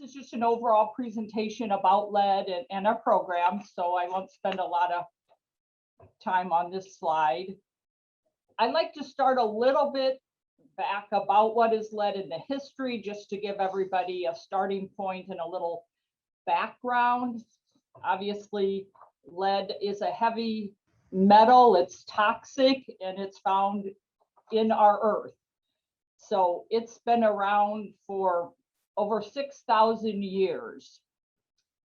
is just an overall presentation about lead and our program, so I won't spend a lot of time on this slide. I'd like to start a little bit back about what is lead in the history, just to give everybody a starting point and a little background. Obviously, lead is a heavy metal, it's toxic, and it's found in our earth. So it's been around for over 6,000 years.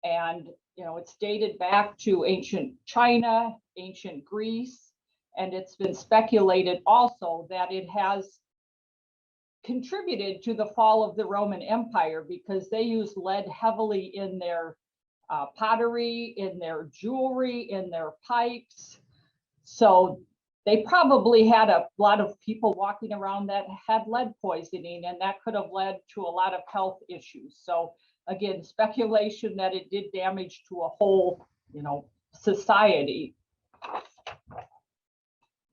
And, you know, it's dated back to ancient China, ancient Greece, and it's been speculated also that it has contributed to the fall of the Roman Empire, because they used lead heavily in their pottery, in their jewelry, in their pipes. So they probably had a lot of people walking around that had lead poisoning, and that could have led to a lot of health issues. So again, speculation that it did damage to a whole, you know, society.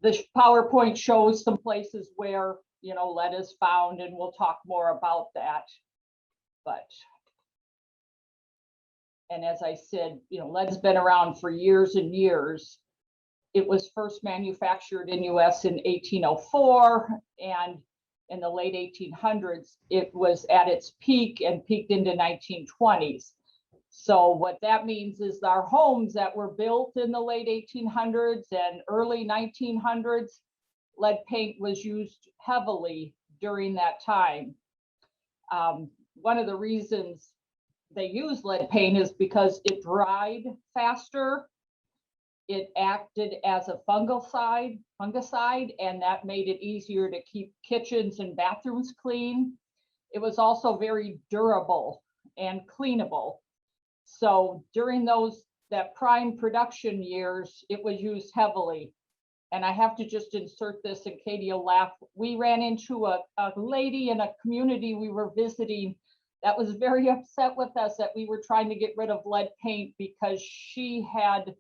This PowerPoint shows some places where, you know, lead is found, and we'll talk more about that. But, and as I said, you know, lead's been around for years and years. It was first manufactured in US in 1804, and in the late 1800s, it was at its peak and peaked into 1920s. So what that means is our homes that were built in the late 1800s and early 1900s, lead paint was used heavily during that time. One of the reasons they used lead paint is because it dried faster. It acted as a fungicide, and that made it easier to keep kitchens and bathrooms clean. It was also very durable and cleanable. So during that prime production years, it was used heavily. And I have to just insert this, and Katie will laugh. We ran into a lady in a community we were visiting that was very upset with us that we were trying to get rid of lead paint, because she had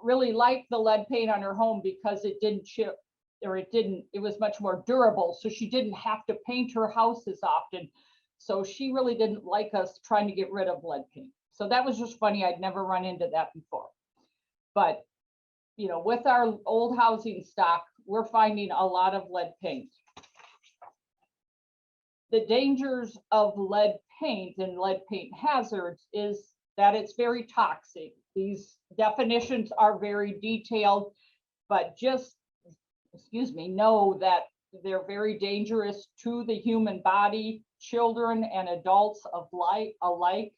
really liked the lead paint on her home because it didn't chip, or it was much more durable. So she didn't have to paint her house as often. So she really didn't like us trying to get rid of lead paint. So that was just funny. I'd never run into that before. But, you know, with our old housing stock, we're finding a lot of lead paint. The dangers of lead paint and lead paint hazards is that it's very toxic. These definitions are very detailed, but just, know that they're very dangerous to the human body, children and adults alike.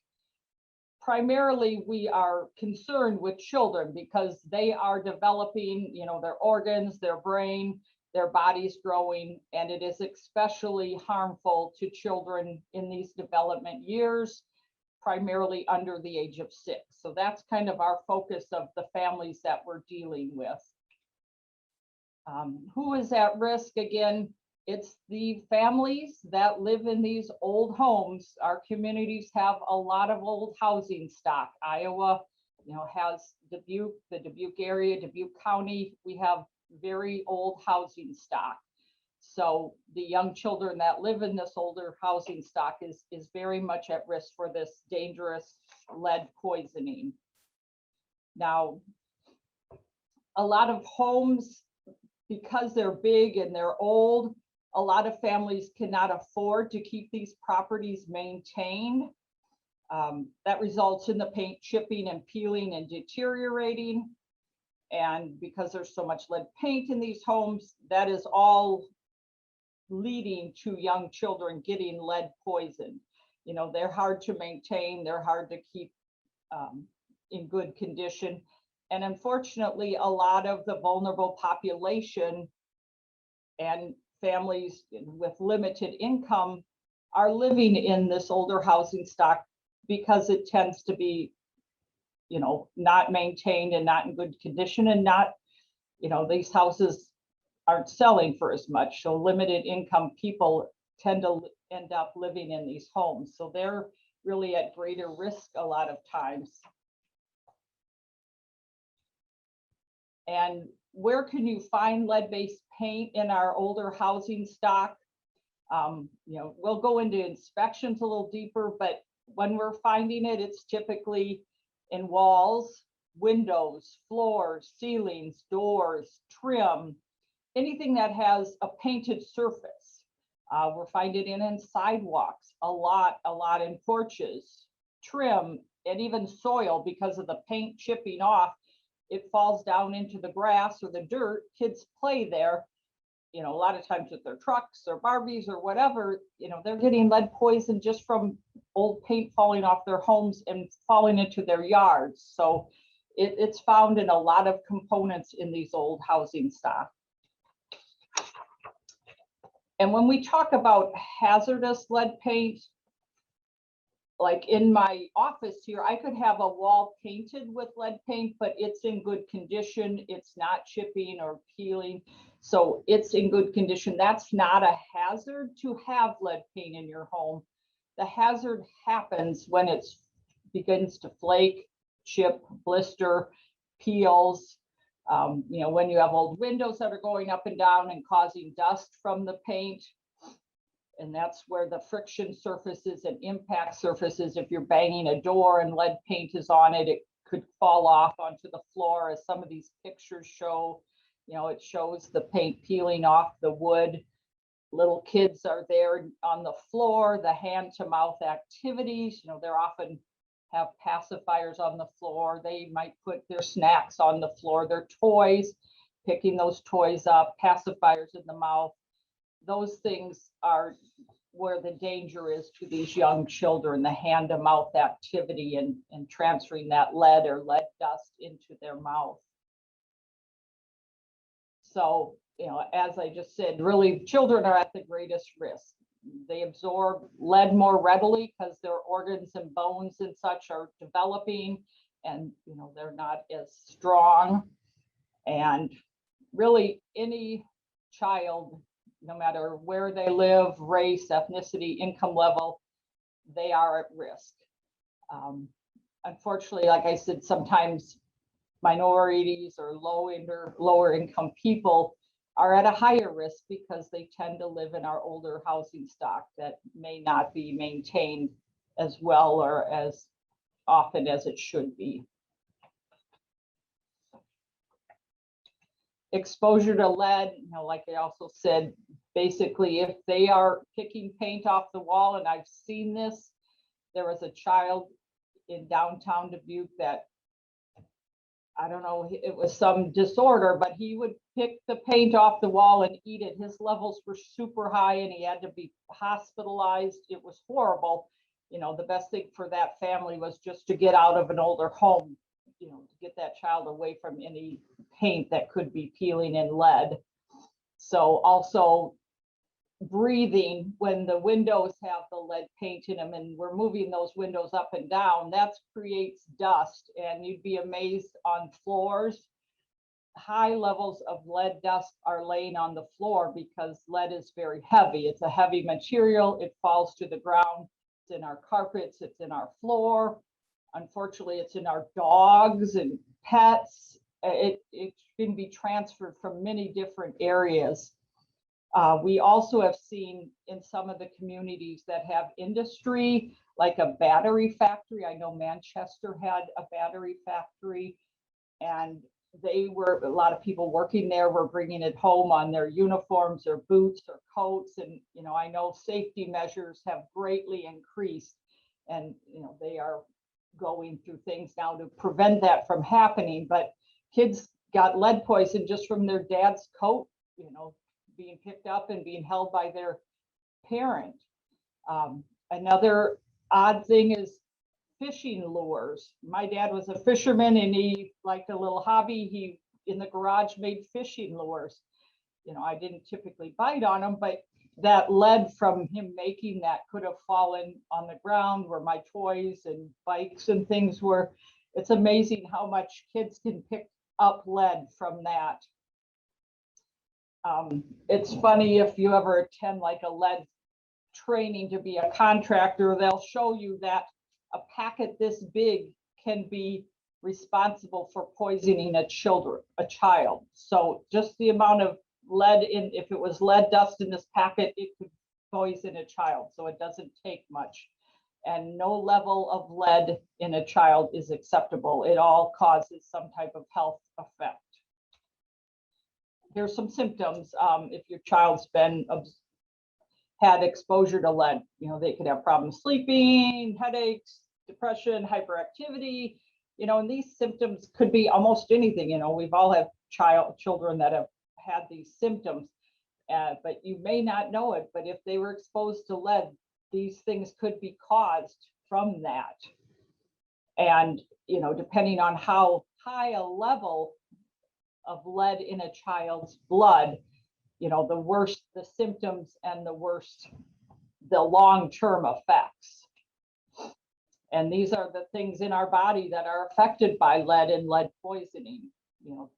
Primarily, we are concerned with children because they are developing, you know, their organs, their brain, their bodies growing, and it is especially harmful to children in these development years, primarily under the age of 6. So that's kind of our focus of the families that we're dealing with. Who is at risk? Again, it's the families that live in these old homes. Our communities have a lot of old housing stock. Iowa, you know, has Dubuque, the Dubuque area, Dubuque County, we have very old housing stock. So the young children that live in this older housing stock is very much at risk for this dangerous lead poisoning. Now, a lot of homes, because they're big and they're old, a lot of families cannot afford to keep these properties maintained. That results in the paint chipping and peeling and deteriorating. And because there's so much lead paint in these homes, that is all leading to young children getting lead poison. You know, they're hard to maintain, they're hard to keep in good condition. And unfortunately, a lot of the vulnerable population and families with limited income are living in this older housing stock because it tends to be, you know, not maintained and not in good condition, and not, you know, these houses aren't selling for as much. So limited income people tend to end up living in these homes. So they're really at greater risk a lot of times. And where can you find lead-based paint in our older housing stock? We'll go into inspections a little deeper, but when we're finding it, it's typically in walls, windows, floors, ceilings, doors, trim, anything that has a painted surface. We're finding it in sidewalks, a lot in porches, trim, and even soil. Because of the paint chipping off, it falls down into the grass or the dirt. Kids play there, a lot of times with their trucks or Barbies or whatever, they're getting lead poison just from old paint falling off their homes and falling into their yards. So it's found in a lot of components in these old housing stock. And when we talk about hazardous lead paint, like in my office here, I could have a wall painted with lead paint, but it's in good condition. It's not chipping or peeling. So it's in good condition. That's not a hazard to have lead paint in your home. The hazard happens when it begins to flake, chip, blister, peels. When you have old windows that are going up and down and causing dust from the paint. And that's where the friction surfaces and impact surfaces. If you're banging a door and lead paint is on it, it could fall off onto the floor, as some of these pictures show. It shows the paint peeling off the wood. Little kids are there on the floor, the hand to mouth activities, they're often have pacifiers on the floor. They might put their snacks on the floor, their toys, picking those toys up, pacifiers in the mouth. Those things are where the danger is to these young children, the hand to mouth activity and transferring that lead or lead dust into their mouth. So, as I just said, really children are at the greatest risk. They absorb lead more readily because their organs and bones and such are developing, and they're not as strong. And really any child, no matter where they live, race, ethnicity, income level, they are at risk. Unfortunately, like I said, sometimes minorities or lower income people are at a higher risk because they tend to live in our older housing stock that may not be maintained as well or as often as it should be. Exposure to lead, like I also said, basically if they are picking paint off the wall, and I've seen this, there was a child in downtown Dubuque that, I don't know, it was some disorder, but he would pick the paint off the wall and eat it. His levels were super high and he had to be hospitalized. It was horrible. The best thing for that family was just to get out of an older home, to get that child away from any paint that could be peeling in lead. So also breathing, when the windows have the lead paint in them and we're moving those windows up and down, that creates dust, and you'd be amazed on floors. High levels of lead dust are laying on the floor because lead is very heavy. It's a heavy material. It falls to the ground. It's in our carpets. It's in our floor. Unfortunately, it's in our dogs and pets. It can be transferred from many different areas. We also have seen in some of the communities that have industry, like a battery factory. I know Manchester had a battery factory, and a lot of people working there were bringing it home on their uniforms or boots or coats. And, I know safety measures have greatly increased, and, they are going through things now to prevent that from happening. But kids got lead poison just from their dad's coat, being picked up and being held by their parent. Another odd thing is fishing lures. My dad was a fisherman and he liked a little hobby. He, in the garage, made fishing lures. I didn't typically bite on them, but that lead from him making that could have fallen on the ground where my toys and bikes and things were. It's amazing how much kids can pick up lead from that. It's funny, if you ever attend like a lead training to be a contractor, they'll show you that a packet this big can be responsible for poisoning a child. So just the amount of lead if it was lead dust in this packet, it could poison a child, so it doesn't take much. And no level of lead in a child is acceptable. It all causes some type of health effect. Here's some symptoms. If your child's had exposure to lead, they could have problems sleeping, headaches, depression, hyperactivity, and these symptoms could be almost anything. We've all had children that have had these symptoms, but you may not know it, but if they were exposed to lead, these things could be caused from that. And, depending on how high a level of lead in a child's blood, the worse the symptoms and the worse the long-term effects. And these are the things in our body that are affected by lead and lead poisoning,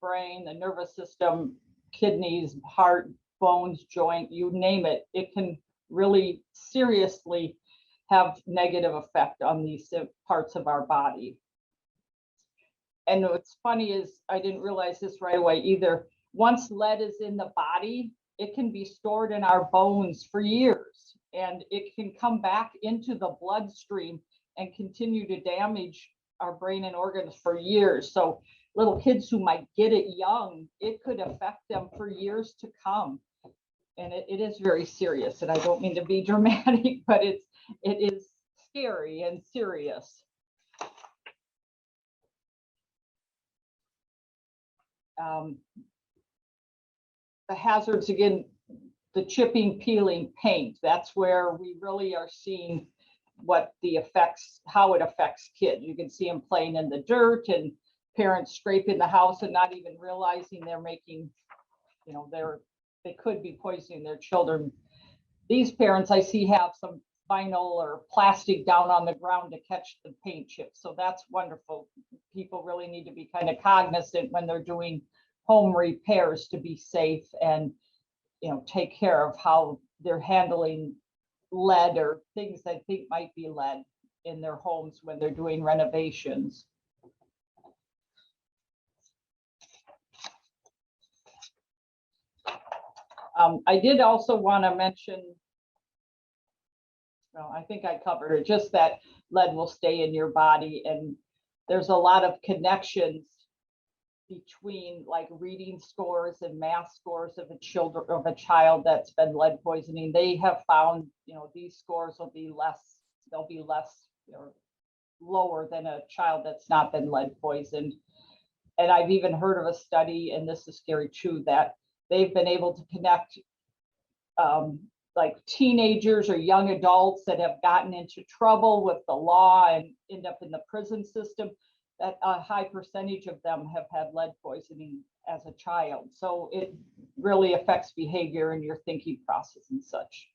brain, the nervous system, kidneys, heart, bones, joint, you name it. It can really seriously have negative effect on these parts of our body. And what's funny is I didn't realize this right away either. Once lead is in the body, it can be stored in our bones for years, and it can come back into the bloodstream and continue to damage our brain and organs for years. So little kids who might get it young, it could affect them for years to come. And it is very serious. And I don't mean to be dramatic, but it is scary and serious. The hazards, again, the chipping, peeling, paint, that's where we really are seeing what the effects, how it affects kids. You can see them playing in the dirt and parents scraping the house and not even realizing they're making, they could be poisoning their children. These parents I see have some vinyl or plastic down on the ground to catch the paint chips. So that's wonderful. People really need to be kind of cognizant when they're doing home repairs to be safe and, take care of how they're handling lead or things that they think might be lead in their homes when they're doing renovations. I did also want to mention, well, I think I covered it, just that lead will stay in your body, and there's a lot of connections between like reading scores and math scores of a child that's been lead poisoning. They have found, these scores will be less, they'll be less or lower than a child that's not been lead poisoned. And I've even heard of a study, and this is scary too, that they've been able to connect like teenagers or young adults that have gotten into trouble with the law and end up in the prison system, that a high percentage of them have had lead poisoning as a child. So it really affects behavior and your thinking process and such.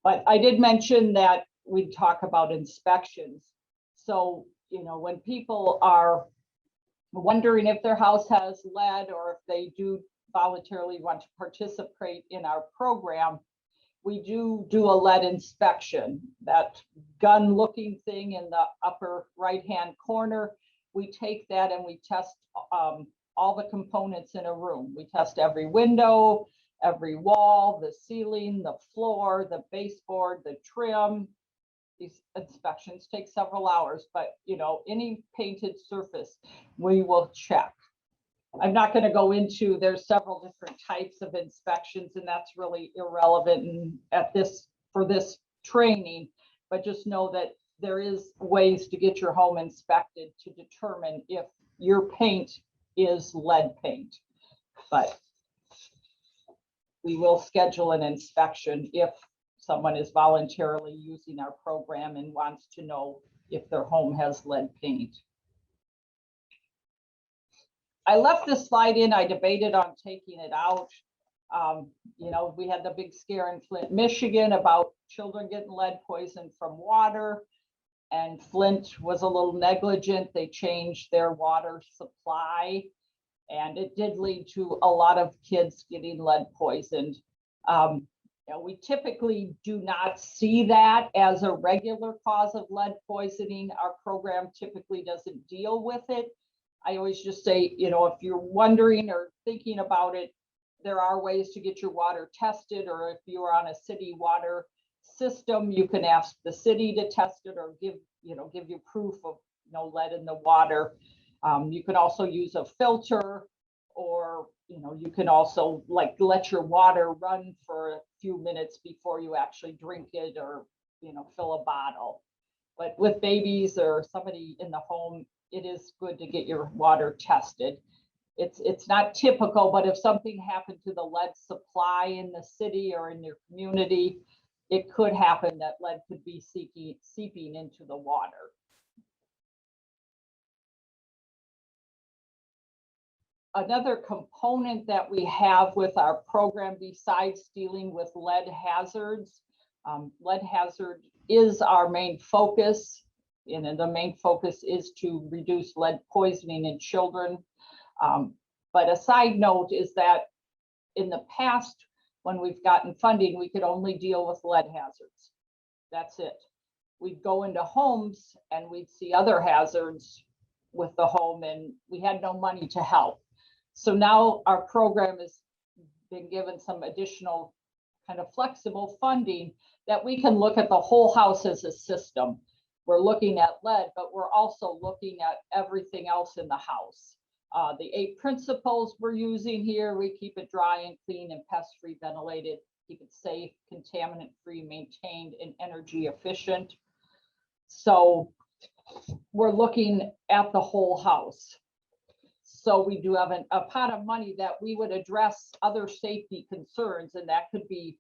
But I did mention that we'd talk about inspections. So, when people are wondering if their house has lead or if they do voluntarily want to participate in our program, we do a lead inspection. That gun looking thing in the upper right hand corner, we take that and we test all the components in a room. We test every window, every wall, the ceiling, the floor, the baseboard, the trim. These inspections take several hours, but any painted surface we will check. I'm not going to go into, there's several different types of inspections, and that's really irrelevant for this training, but just know that there is ways to get your home inspected to determine if your paint is lead paint. But we will schedule an inspection if someone is voluntarily using our program and wants to know if their home has lead paint. I left this slide in. I debated on taking it out. We had the big scare in Flint, Michigan about children getting lead poison from water, and Flint was a little negligent. They changed their water supply, and it did lead to a lot of kids getting lead poisoned. We typically do not see that as a regular cause of lead poisoning. Our program typically doesn't deal with it. I always just say, if you're wondering or thinking about it, there are ways to get your water tested, or if you are on a city water system, you can ask the city to test it or give you proof of lead in the water. You can also use a filter, or you can also let your water run for a few minutes before you actually drink it, or fill a bottle. But with babies or somebody in the home, it is good to get your water tested. It's not typical, but if something happened to the lead supply in the city or in your community, it could happen that lead could be seeping into the water. Another component that we have with our program, besides dealing with lead hazards, lead hazard is our main focus, and the main focus is to reduce lead poisoning in children. But a side note is that in the past, when we've gotten funding, we could only deal with lead hazards. That's it. We'd go into homes and we'd see other hazards with the home, and we had no money to help. So now our program has been given some additional kind of flexible funding that we can look at the whole house as a system. We're looking at lead, but we're also looking at everything else in the house. The 8 principles we're using here: we keep it dry and clean and pest-free, ventilated, keep it safe, contaminant-free, maintained, and energy efficient. So we're looking at the whole house. So we do have a pot of money that we would address other safety concerns, and that could be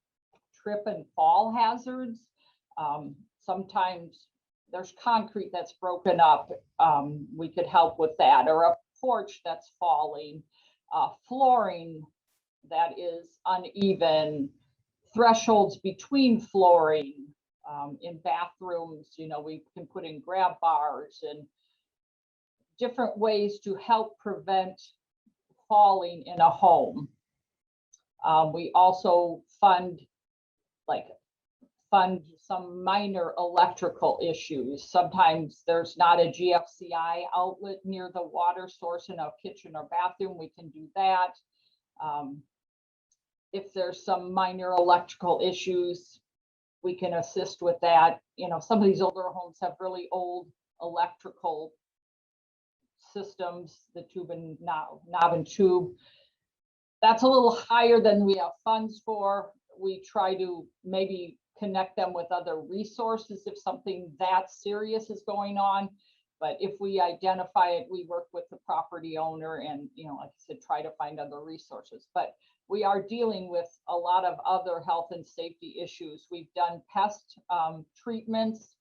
trip and fall hazards. Sometimes there's concrete that's broken up. We could help with that, or a porch that's falling, flooring that is uneven, thresholds between flooring. In bathrooms, we can put in grab bars and different ways to help prevent falling in a home. We also fund some minor electrical issues. Sometimes there's not a GFCI outlet near the water source in a kitchen or bathroom. We can do that. If there's some minor electrical issues, we can assist with that. Some of these older homes have really old electrical systems, the tube and knob and tube. That's a little higher than we have funds for. We try to maybe connect them with other resources if something that serious is going on. But if we identify it, we work with the property owner and, like I said, try to find other resources. But we are dealing with a lot of other health and safety issues. We've done pest treatments.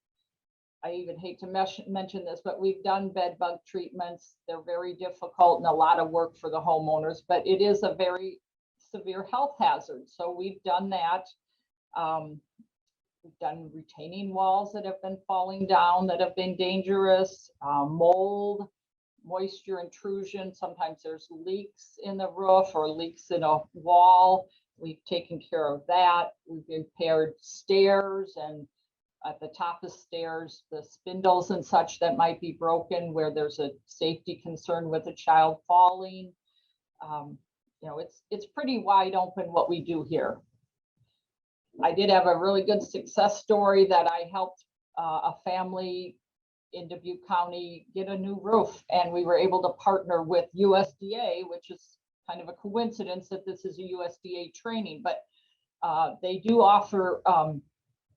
I even hate to mention this, but we've done bed bug treatments. They're very difficult and a lot of work for the homeowners, but it is a very severe health hazard. So we've done that. We've done retaining walls that have been falling down that have been dangerous, mold, moisture intrusion. Sometimes there's leaks in the roof or leaks in a wall. We've taken care of that. We've repaired stairs, and at the top of stairs, the spindles and such that might be broken where there's a safety concern with a child falling. It's pretty wide open what we do here. I did have a really good success story that I helped a family in Dubuque County get a new roof, and we were able to partner with USDA, which is kind of a coincidence that this is a USDA training, but they do offer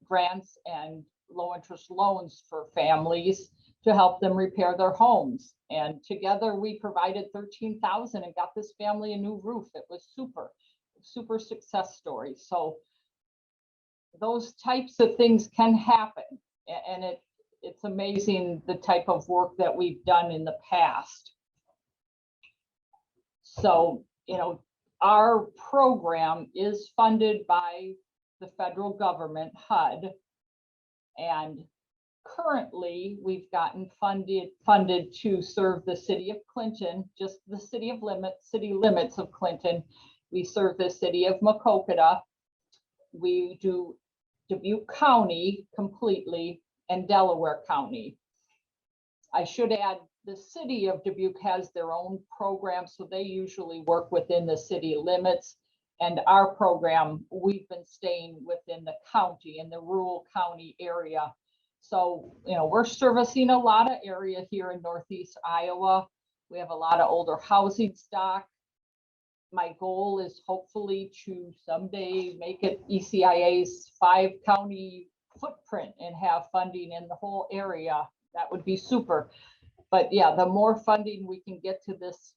grants and low interest loans for families to help them repair their homes. And together we provided $13,000 and got this family a new roof. It was super success story. So those types of things can happen, and it's amazing the type of work that we've done in the past. So, our program is funded by the federal government, HUD, and currently we've gotten funded to serve the city of Clinton, just the city limits of Clinton. We serve the city of Maquoketa. We do Dubuque County completely and Delaware County. I should add, the city of Dubuque has their own program, so they usually work within the city limits. And our program, we've been staying within the county, in the rural county area. So, we're servicing a lot of area here in Northeast Iowa. We have a lot of older housing stock. My goal is hopefully to someday make it ECIA's 5-county footprint and have funding in the whole area. That would be super. But yeah, the more funding we can get to this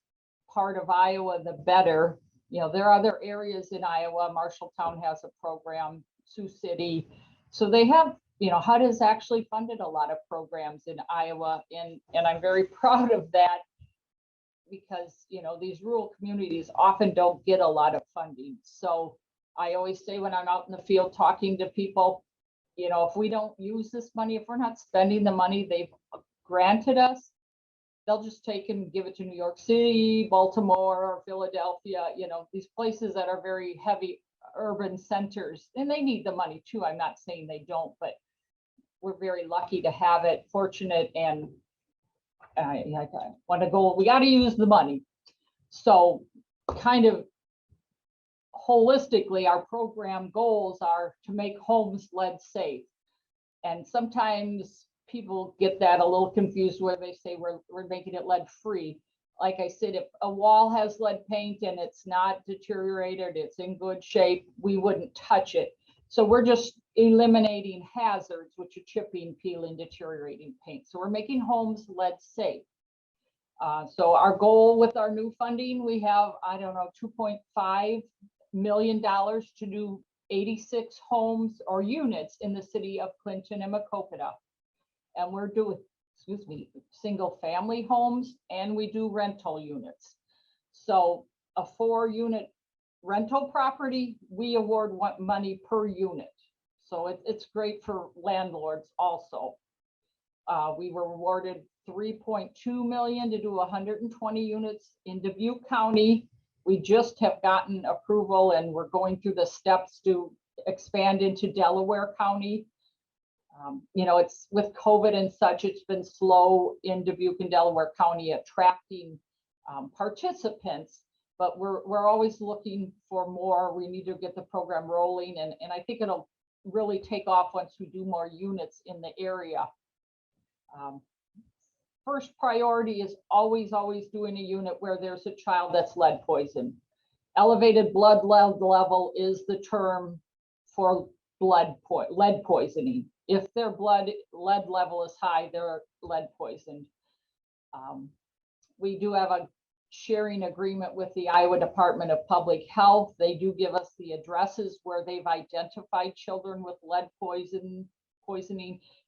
part of Iowa, the better. There are other areas in Iowa. Marshalltown has a program, Sioux City. So they have, HUD has actually funded a lot of programs in Iowa. And I'm very proud of that because, these rural communities often don't get a lot of funding. So I always say when I'm out in the field talking to people, if we don't use this money, if we're not spending the money they've granted us, they'll just take and give it to New York City, Baltimore, or Philadelphia, these places that are very heavy urban centers, and they need the money too. I'm not saying they don't, but we're very lucky to have it, fortunate, and I want to go, we got to use the money. So kind of holistically, our program goals are to make homes lead safe. And sometimes people get that a little confused where they say we're making it lead free. Like I said, if a wall has lead paint and it's not deteriorated, it's in good shape, we wouldn't touch it. So we're just eliminating hazards, which are chipping, peeling, deteriorating paint. So we're making homes lead safe. So our goal with our new funding, we have, $2.5 million to do 86 homes or units in the city of Clinton and Macokota. And we're doing, single family homes, and we do rental units. So a 4-unit rental property, we award money per unit. So it's great for landlords also. We were awarded $3.2 million to do 120 units in Dubuque County. We just have gotten approval and we're going through the steps to expand into Delaware County. It's with COVID and such, it's been slow in Dubuque and Delaware County attracting participants, but we're always looking for more. We need to get the program rolling, and I think it'll really take off once we do more units in the area. First priority is always doing a unit where there's a child that's lead poisoned. Elevated blood level is the term for lead poisoning. If their lead level is high, they're lead poisoned. We do have a sharing agreement with the Iowa Department of Public Health. They do give us the addresses where they've identified children with lead poisoning,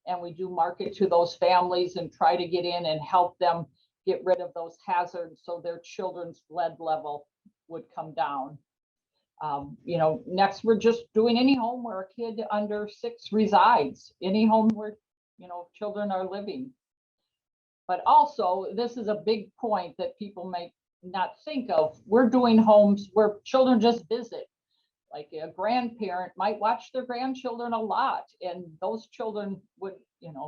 and we do market to those families and try to get in and help them get rid of those hazards so their children's lead level would come down. Next, we're just doing any home where a kid under 6 resides, any home where, children are living. But also, this is a big point that people may not think of. We're doing homes where children just visit. Like a grandparent might watch their grandchildren a lot, and those children would,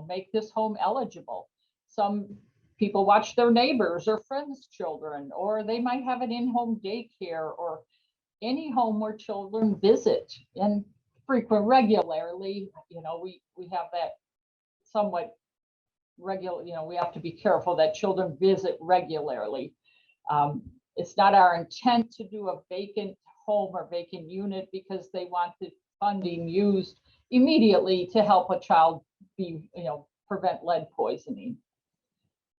make this home eligible. Some people watch their neighbors or friends' children, or they might have an in-home daycare, or any home where children visit and regularly. We have that somewhat regular, we have to be careful that children visit regularly. It's not our intent to do a vacant home or vacant unit because they want the funding used immediately to help a child be, prevent lead poisoning.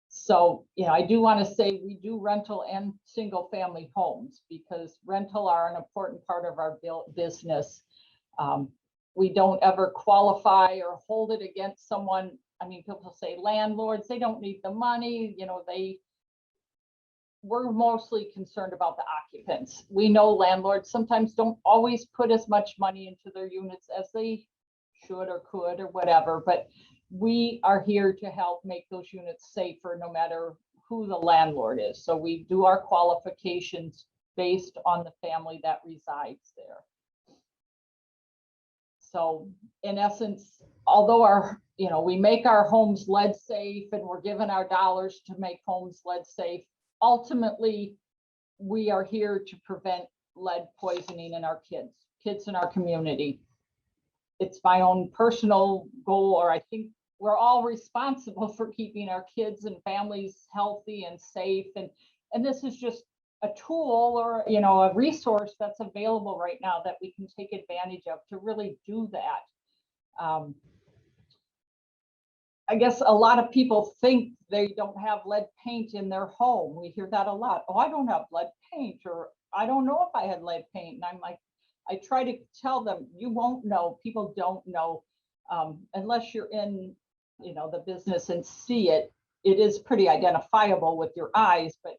So, I do want to say we do rental and single family homes because rental are an important part of our business. We don't ever qualify or hold it against someone. I mean, people say landlords, they don't need the money, we're mostly concerned about the occupants. We know landlords sometimes don't always put as much money into their units as they should or could or whatever, but we are here to help make those units safer no matter who the landlord is. So we do our qualifications based on the family that resides there. So in essence, although we make our homes lead safe and we're given our dollars to make homes lead safe, ultimately we are here to prevent lead poisoning in our kids in our community. It's my own personal goal, or I think we're all responsible for keeping our kids and families healthy and safe. And this is just a tool, or, you know, a resource that's available right now that we can take advantage of to really do that. I guess a lot of people think they don't have lead paint in their home. We hear that a lot. Oh, I don't have lead paint, or I don't know if I had lead paint. And I'm like, I try to tell them, you won't know. People don't know unless you're in, you know, the business and see it. It is pretty identifiable with your eyes, but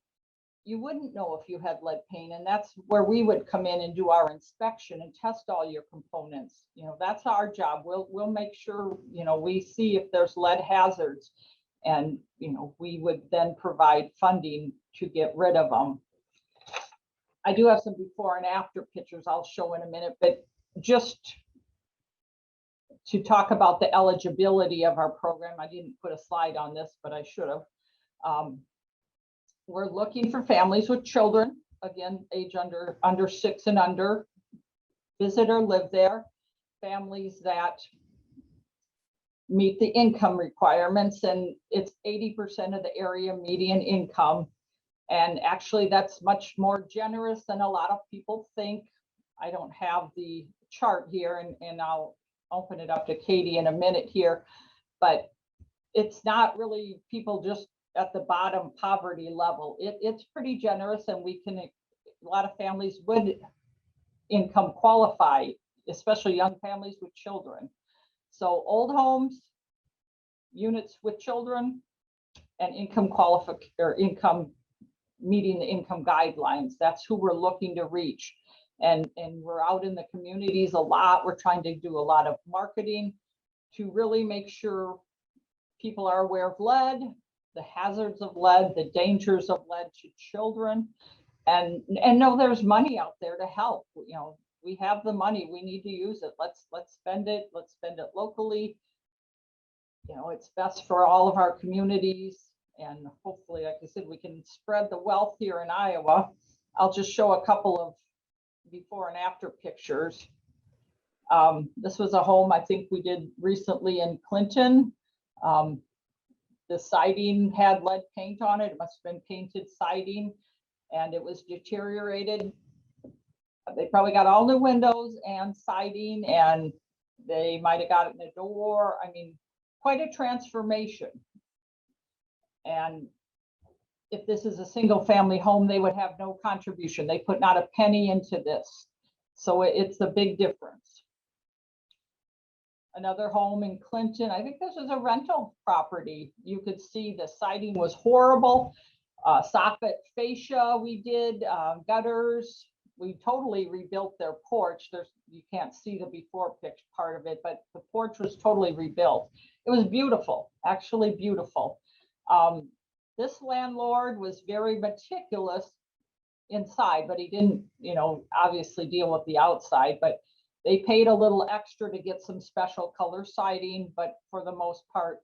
you wouldn't know if you had lead paint. And that's where we would come in and do our inspection and test all your components. You know, that's our job. We'll make sure, you know, we see if there's lead hazards, and, you know, we would then provide funding to get rid of them. I do have some before and after pictures I'll show in a minute, but just to talk about the eligibility of our program, I didn't put a slide on this, but I should have. We're looking for families with children, again, age under 6 and under, visit or live there, families that meet the income requirements, and it's 80% of the area median income. And actually, that's much more generous than a lot of people think. I don't have the chart here, and I'll open it up to Katie in a minute here, but it's not really people just at the bottom poverty level. It's pretty generous, and we can, a lot of families would income qualify, especially young families with children. So old homes, units with children, and income income meeting the income guidelines. That's who we're looking to reach. And we're out in the communities a lot. We're trying to do a lot of marketing to really make sure people are aware of lead, the hazards of lead, the dangers of lead to children, and know there's money out there to help. You know, we have the money, we need to use it. Let's spend it. Let's spend it locally. You know, it's best for all of our communities. And hopefully, like I said, we can spread the wealth here in Iowa. I'll just show a couple of before and after pictures. This was a home I think we did recently in Clinton. The siding had lead paint on it. It must have been painted siding, and it was deteriorated. They probably got all new windows and siding, and they might have gotten a door. I mean, quite a transformation. And if this is a single family home, they would have no contribution. They put not a penny into this. So it's a big difference. Another home in Clinton, I think this is a rental property. You could see the siding was horrible. Soffit fascia we did, gutters. We totally rebuilt their porch. You can't see the before picture part of it, but the porch was totally rebuilt. It was beautiful, actually beautiful. This landlord was very meticulous inside, but he didn't, you know, obviously deal with the outside, but they paid a little extra to get some special color siding. But for the most part,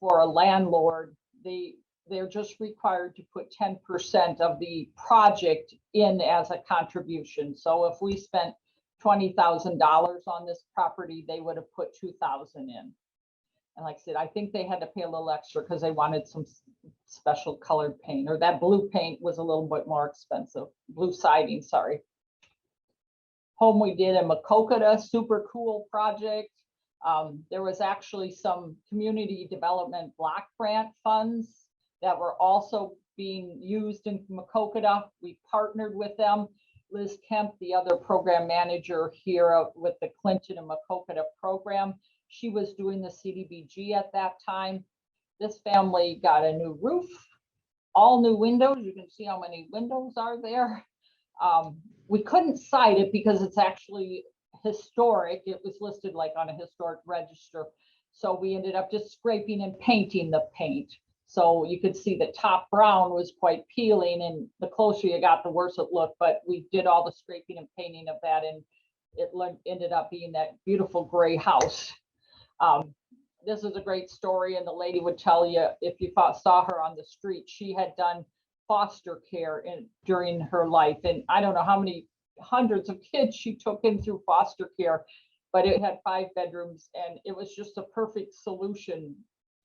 for a landlord, they're just required to put 10% of the project in as a contribution. So if we spent $20,000 on this property, they would have put $2,000 in. And like I said, I think they had to pay a little extra because they wanted some special colored paint, or that blue paint was a little bit more expensive. Blue siding, sorry. Home we did in Maquoketa, super cool project. There was actually some community development block grant funds that were also being used in Maquoketa. We partnered with them. Liz Kemp, the other program manager here with the Clinton and Maquoketa program, she was doing the CDBG at that time. This family got a new roof, all new windows. You can see how many windows are there. We couldn't cite it because it's actually historic. It was listed like on a historic register. So we ended up just scraping and painting the paint. So you could see the top brown was quite peeling, and the closer you got, the worse it looked. But we did all the scraping and painting of that, and it ended up being that beautiful gray house. This is a great story, and the lady would tell you, if you saw her on the street, she had done foster care during her life. And I don't know how many hundreds of kids she took in through foster care, but it had 5 bedrooms, and it was just a perfect solution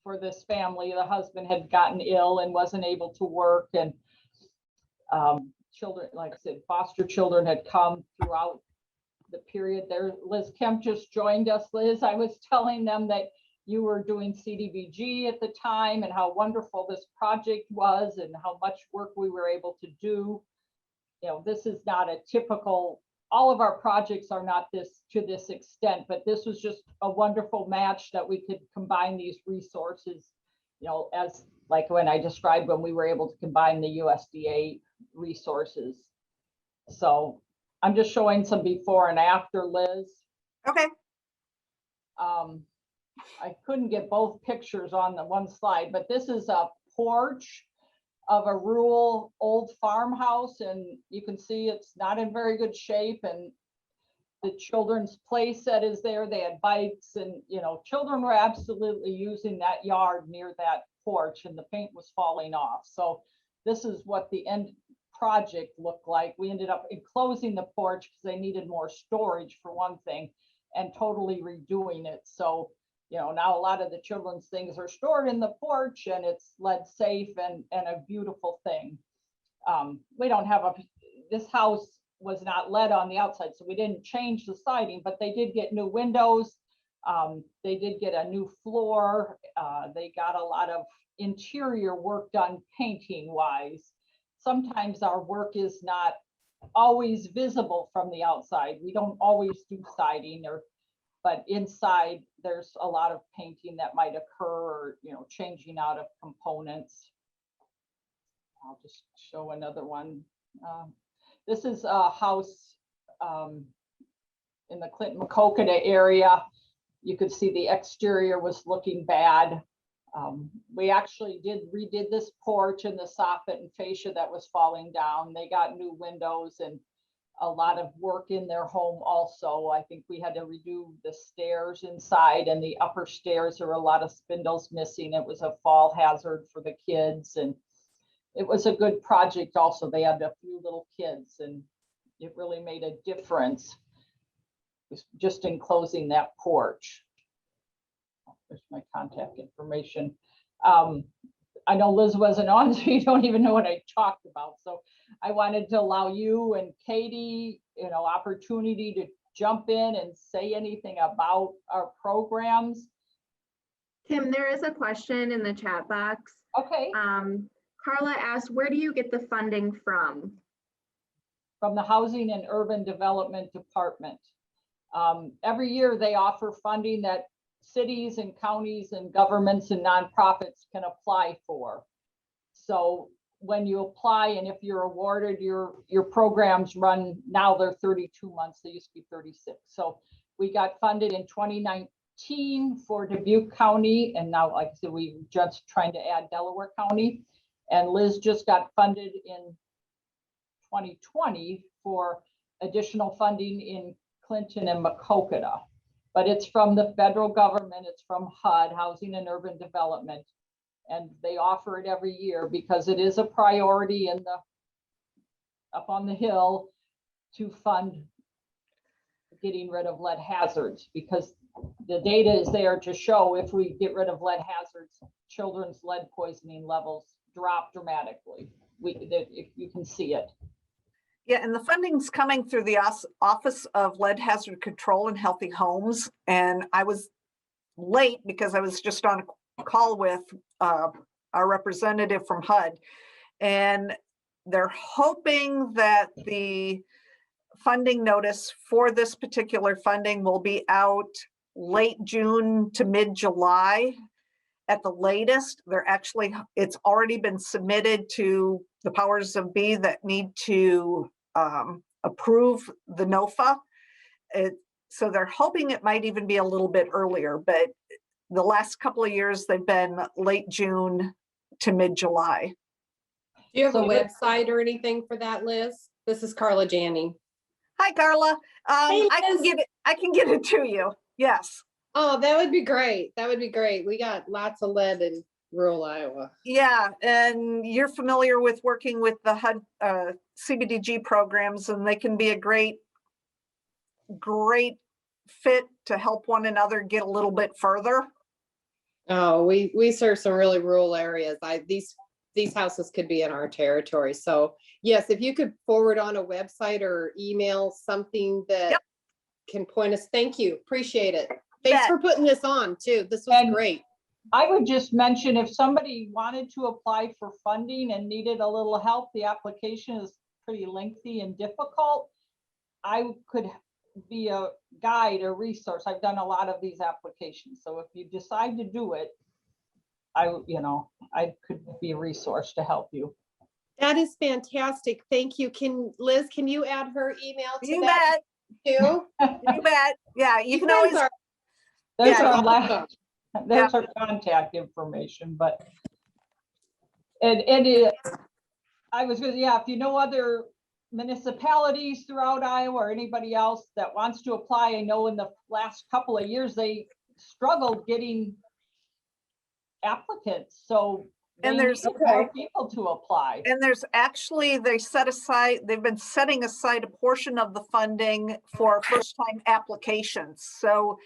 for this family. The husband had gotten ill and wasn't able to work, and children, like I said, foster children had come throughout the period there. Liz Kemp just joined us. Liz, I was telling them that you were doing CDBG at the time and how wonderful this project was and how much work we were able to do. You know, this is not a typical, all of our projects are not this to this extent, but this was just a wonderful match that we could combine these resources, you know, as like when I described when we were able to combine the USDA resources. So I'm just showing some before and after, Liz. Okay. I couldn't get both pictures on the one slide, but this is a porch of a rural old farmhouse, and you can see it's not in very good shape, and the children's play set is there. They had bikes, and you know, children were absolutely using that yard near that porch, and the paint was falling off. So this is what the end project looked like. We ended up enclosing the porch because they needed more storage for one thing, and totally redoing it. So you know, now a lot of the children's things are stored in the porch, and it's lead safe and a beautiful thing. We don't have this house was not lead on the outside, so we didn't change the siding, but they did get new windows. They did get a new floor. They got a lot of interior work done painting wise. Sometimes our work is not always visible from the outside. We don't always do siding, but inside there's a lot of painting that might occur, or you know, changing out of components. I'll just show another one. This is a house in the Clinton-Maquoketa area. You could see the exterior was looking bad. We actually redid this porch and the soffit and fascia that was falling down. They got new windows and a lot of work in their home also. I think we had to redo the stairs inside, and the upper stairs, there were a lot of spindles missing. It was a fall hazard for the kids, and it was a good project also. They had a few little kids, and it really made a difference just in closing that porch. There's my contact information. I know Liz wasn't on, so you don't even know what I talked about. So I wanted to allow you and Katie, you know, opportunity to jump in and say anything about our programs. Tim, there is a question in the chat box. Okay. Carla asked, where do you get the funding from? From the Housing and Urban Development Department. Every year they offer funding that cities and counties and governments and nonprofits can apply for. So when you apply, and if you're awarded, your programs run, now they're 32 months, they used to be 36. So we got funded in 2019 for Dubuque County, and now, like I said, we just trying to add Delaware County, and Liz just got funded in 2020 for additional funding in Clinton and Maquoketa. But it's from the federal government, it's from HUD, Housing and Urban Development, and they offer it every year because it is a priority in the up on the hill to fund getting rid of lead hazards, because the data is there to show if we get rid of lead hazards, children's lead poisoning levels drop dramatically. If you can see it. Yeah, and the funding's coming through the Office of Lead Hazard Control and Healthy Homes. And I was late because I was just on a call with our representative from HUD. And they're hoping that the funding notice for this particular funding will be out late June to mid-July at the latest. It's already been submitted to the powers of be that need to approve the NOFA. So they're hoping it might even be a little bit earlier, but the last couple of years they've been late June to mid-July. Do you have a website or anything for that, Liz? This is Carla Janney. Hi, Carla. Hey, I can get it to you. Yes. Oh, that would be great. That would be great. We got lots of lead rural Iowa. Yeah, and you're familiar with working with the HUD CBDG programs, and they can be a great fit to help one another get a little bit further. Oh, we serve some really rural areas. These houses could be in our territory. So yes, if you could forward on a website or email something that Yep. can point us. Thank you. Appreciate it. Thanks Bet. for putting this on too. This was And great. I would just mention, if somebody wanted to apply for funding and needed a little help, the application is pretty lengthy and difficult. I could be a guide, a resource. I've done a lot of these applications. So if you decide to do it, I could be a resource to help you. That is fantastic. Thank you. Liz, can you add her email to You that bet. too? You bet. Yeah, you can guys always. are There's Yeah, our awesome. there's our contact information, but I was gonna, if you know other municipalities throughout Iowa or anybody else that wants to apply, I know in the last couple of years, they struggled getting applicants, so And they there's- need more people to apply. And there's actually, they've been setting aside a portion of the funding for first-time applications. So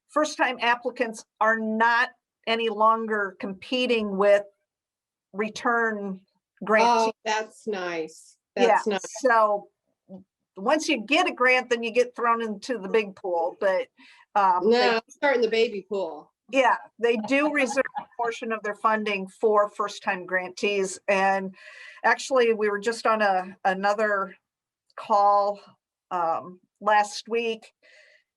first-time applicants are not any longer competing with return grants. Oh, that's nice. Yeah, That's nice. so once you get a grant, then you get thrown into the big pool, but No, start in the baby pool. yeah, they do reserve a portion of their funding for first-time grantees. And actually, we were just on another call last week,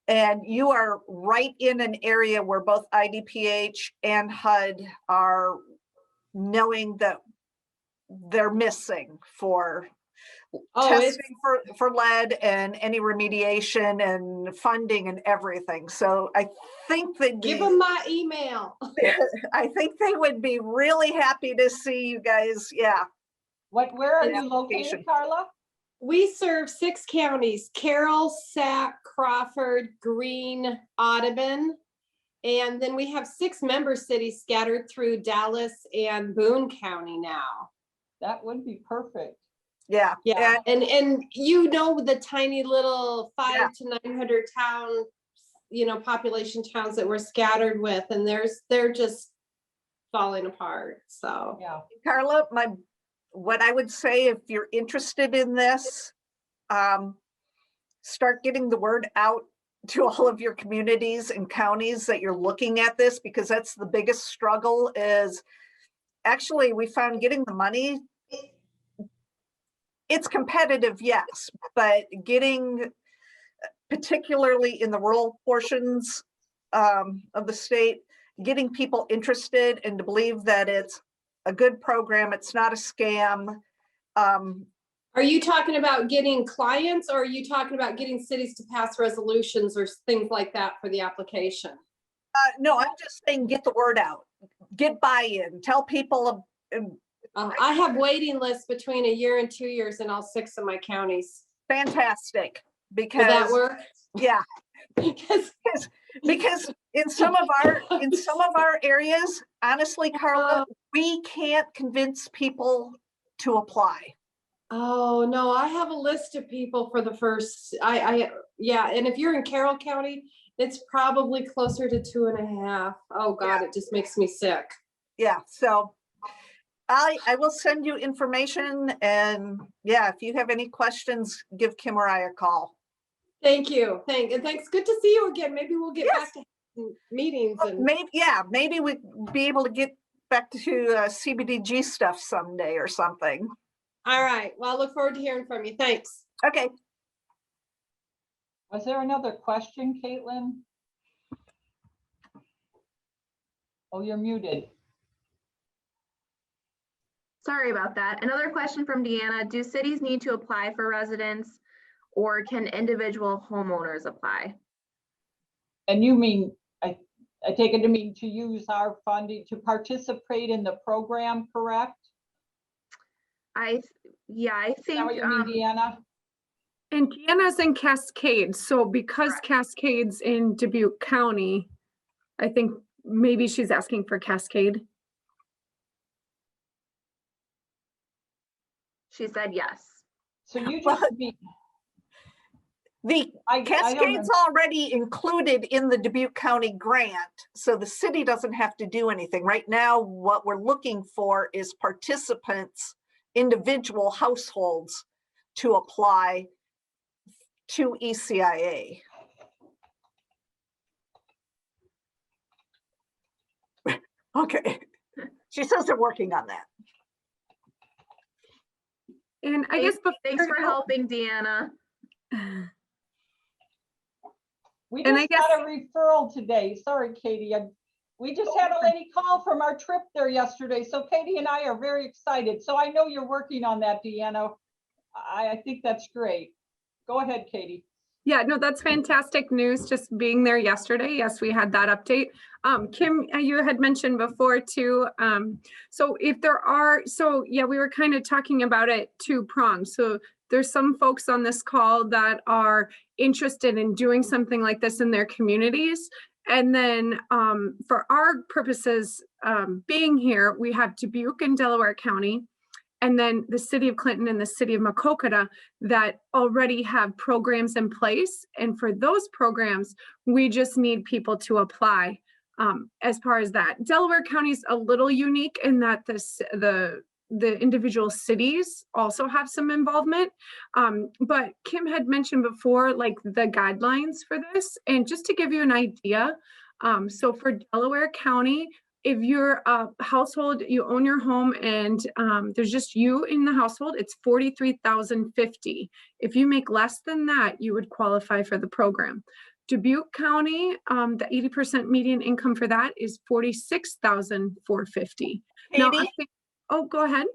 and you are right in an area where both IDPH and HUD are knowing that they're missing for Oh, it's testing for lead and any remediation and funding and everything. So I think they'd give be, them my email. I think they would be really happy to see you guys. Yeah. Where are you Application. located, Carla? We serve 6 counties: Carroll, Sac, Crawford, Greene, Audubon. And then we have 6 member cities scattered through Dallas and Boone County now. That would be perfect. Yeah. Yeah, and you know, the tiny little 5 Yeah. to 900 town, population towns that we're scattered with, and they're just falling apart. So Yeah. Carla, what I would say, if you're interested in this, start getting the word out to all of your communities and counties that you're looking at this, because that's the biggest struggle. Is actually, we found getting the money, it's competitive, yes, but getting, particularly in the rural portions of the state, getting people interested and to believe that it's a good program, it's not a scam. are you talking about getting clients, or are you talking about getting cities to pass resolutions or things like that for the application? No, I'm just saying, get the word out, get buy-in, tell people. I have waiting lists between 1 year and 2 years in all 6 of my counties. Fantastic, Will that because work? yeah, because in some of our areas, honestly, Carla, we can't convince people to apply. Oh, no, I have a list of people for the first, yeah, and if you're in Carroll County, it's probably closer to 2.5. Oh God, it just makes me sick. Yeah, so I will send you information, and yeah, if you have any questions, give Kim or I a call. Thank you. Thanks. Good to see you again. Maybe we'll get Yes. back to meetings and Maybe we'd be able to get back to CBDG stuff someday or something. all right. Well, I look forward to hearing from you. Thanks. Okay. Was there another question, Caitlin? Oh, you're muted. Sorry about that. Another question from Deanna. Do cities need to apply for residents, or can individual homeowners apply? And you mean, I take it to mean to use our funding to participate in the program, correct? I Is that what think you mean, Deanna? And Deanna's in Cascade, so because Cascade's in Dubuque County, I think maybe she's asking for Cascade. She said yes. So you Well, just meet. The I don't Cascade's know. already included in the Dubuque County grant, so the city doesn't have to do anything. Right now, what we're looking for is participants, individual households to apply to ECIA. Okay, she says they're working on that. And I guess Thanks for before, helping, Deanna. We And I just guess- got a referral today. Sorry, Katie. We just had a lady call from our trip there yesterday. So Katie and I are very excited. So I know you're working on that, Deanna. I think that's great. Go ahead, Katie. yeah, no, that's fantastic news, just being there yesterday. Yes, we had that update. Kim, you had mentioned before too. So if there are, so yeah, we were kind of talking about it two-pronged. So there's some folks on this call that are interested in doing something like this in their communities. And then for our purposes, being here, we have Dubuque and Delaware County, and then the city of Clinton and the city of Macokota that already have programs in place. And for those programs, we just need people to apply. As far as that, Delaware County is a little unique in that the individual cities also have some involvement. But Kim had mentioned before, like the guidelines for this. And just to give you an idea, so for Delaware County, if you're a household, you own your home and there's just you in the household, it's $43,050. If you make less than that, you would qualify for the program. Dubuque County, the 80% median income for that is $46,450. Now, Katie, oh, go ahead.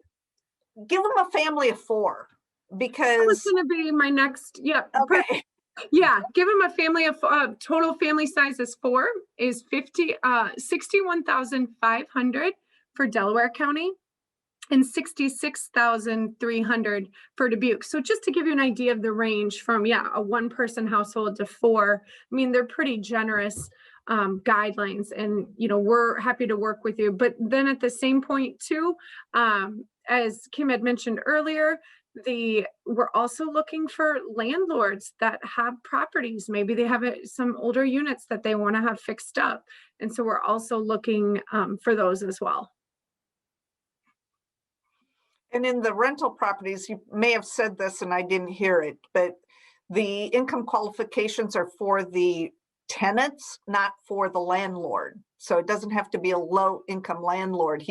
give them a family of 4 That was because, going to be my next, yeah. okay, Yeah, give them a family of total family size is 4 is 61,500 for Delaware County and 66,300 for Dubuque. So just to give you an idea of the range from, yeah, a 1-person household to 4, I mean, they're pretty generous guidelines, and, you know, we're happy to work with you. But then at the same point too, as Kim had mentioned earlier, we're also looking for landlords that have properties. Maybe they have some older units that they want to have fixed up. And so we're also looking for those as well. and in the rental properties, you may have said this and I didn't hear it, but the income qualifications are for the tenants, not for the landlord. So it doesn't have to be a low income landlord.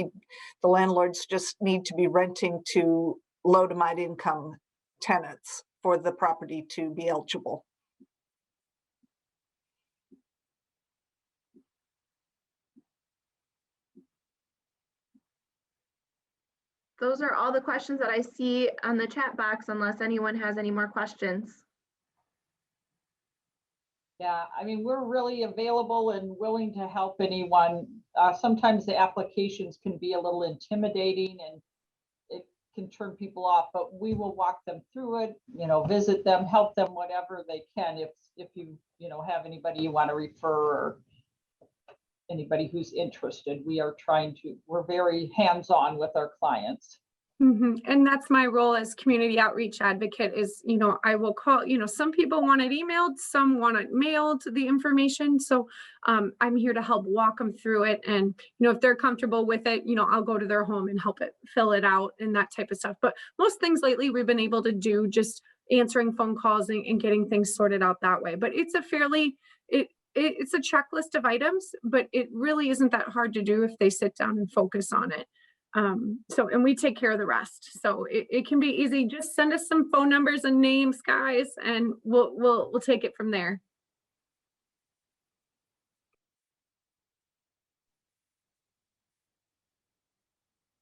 The landlords just need to be renting to low to mid income tenants for the property to be eligible. Those are all the questions that I see on the chat box, unless anyone has any more questions. Yeah, I mean, we're really available and willing to help anyone. Sometimes the applications can be a little intimidating and it can turn people off, but we will walk them through it, you know, visit them, help them whatever they can. If you have anybody you want to refer or anybody who's interested, we're very hands-on with our clients. And that's my role as community outreach advocate is, you know, I will call, you know, some people want it emailed, some want it mailed, the information. So I'm here to help walk them through it. And, you know, if they're comfortable with it, you know, I'll go to their home and help fill it out and that type of stuff. But most things lately we've been able to do just answering phone calls and getting things sorted out that way. But it's a it's a checklist of items, but it really isn't that hard to do if they sit down and focus on it. And we take care of the rest. So it can be easy. Just send us some phone numbers and names, guys, and we'll take it from there.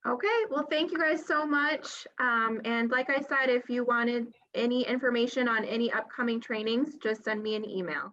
Okay, well, thank you guys so much. And like I said, if you wanted any information on any upcoming trainings, just send me an email.